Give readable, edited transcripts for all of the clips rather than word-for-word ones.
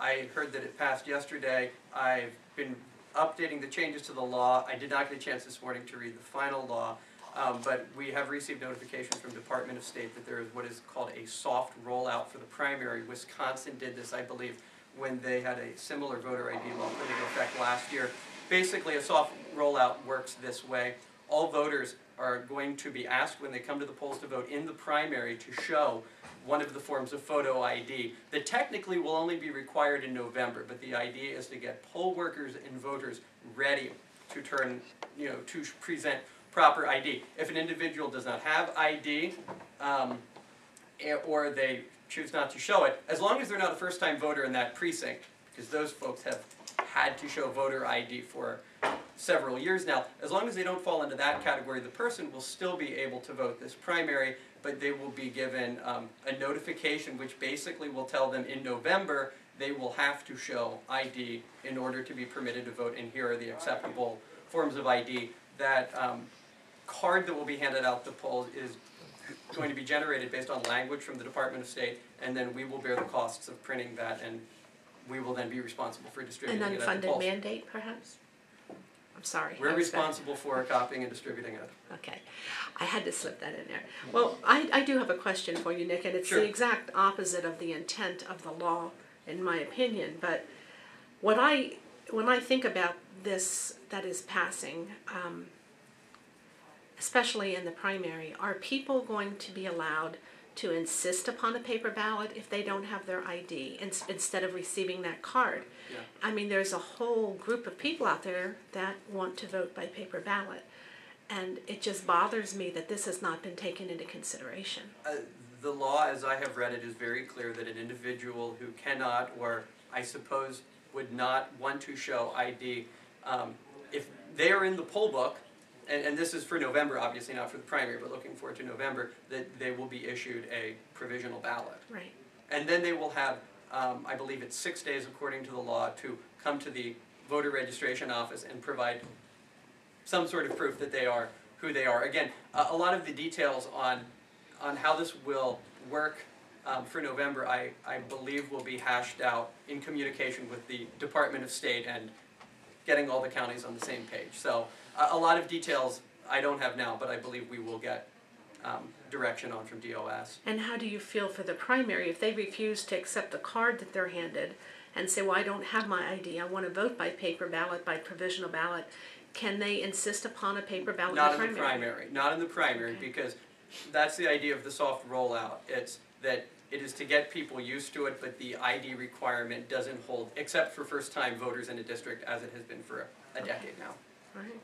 I heard that it passed yesterday. I've been updating the changes to the law. I did not get a chance this morning to read the final law, but we have received notification from Department of State that there is what is called a soft rollout for the primary. Wisconsin did this, I believe, when they had a similar voter ID law put into effect last year. Basically, a soft rollout works this way. All voters are going to be asked when they come to the polls to vote in the primary to show one of the forms of photo ID that technically will only be required in November, but the idea is to get poll workers and voters ready to to present proper ID. If an individual does not have ID, or they choose not to show it, as long as they're not a first-time voter in that precinct, because those folks have had to show voter ID for several years now, as long as they don't fall into that category, the person will still be able to vote this primary, but they will be given a notification which basically will tell them in November they will have to show ID in order to be permitted to vote, and here are the acceptable forms of ID. That card that will be handed out to polls is going to be generated based on language from the Department of State, and then we will bear the costs of printing that, and we will then be responsible for distributing it at the polls. An unfunded mandate, perhaps? I'm sorry. We're responsible for copying and distributing it. Okay. I had to slip that in there. Well, I do have a question for you, Nick, and it's Sure. the exact opposite of the intent of the law, in my opinion. But when I think about this that is passing, especially in the primary, are people going to be allowed to insist upon a paper ballot if they don't have their ID instead of receiving that card? Yeah. I mean, there's a whole group of people out there that want to vote by paper ballot, and it just bothers me that this has not been taken into consideration. The law, as I have read it, is very clear that an individual who cannot, or I suppose would not want to show ID, if they are in the poll book, and this is for November, obviously not for the primary, but looking forward to November, that they will be issued a provisional ballot. Right. And then they will have, I believe it's 6 days according to the law, to come to the voter registration office and provide some sort of proof that they are who they are. Again, a lot of the details on how this will work for November, I believe will be hashed out in communication with the Department of State and getting all the counties on the same page. So a lot of details I don't have now, but I believe we will get direction on from DOS. And how do you feel for the primary if they refuse to accept the card that they're handed and say, well, I don't have my ID, I want to vote by paper ballot, by provisional ballot? Can they insist upon a paper ballot Not in the primary? Not in the primary, Okay. because that's the idea of the soft rollout. It's that it is to get people used to it, but the ID requirement doesn't hold, except for first-time voters in a district, as it has been for a decade now. All right.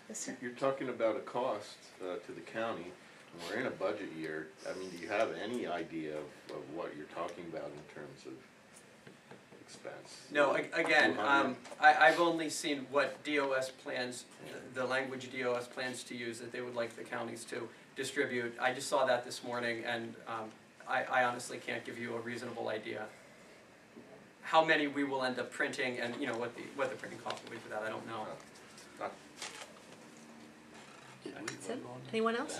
Yes, sir. You're talking about a cost to the county, and we're in a budget year. I mean, do you have any idea of what you're talking about in terms of expense? No, again, I've only seen what DOS plans, the language DOS plans to use that they would like the counties to distribute. I just saw that this morning, and I honestly can't give you a reasonable idea how many we will end up printing, and what the printing cost will be for that. I don't know. That's it. Anyone else?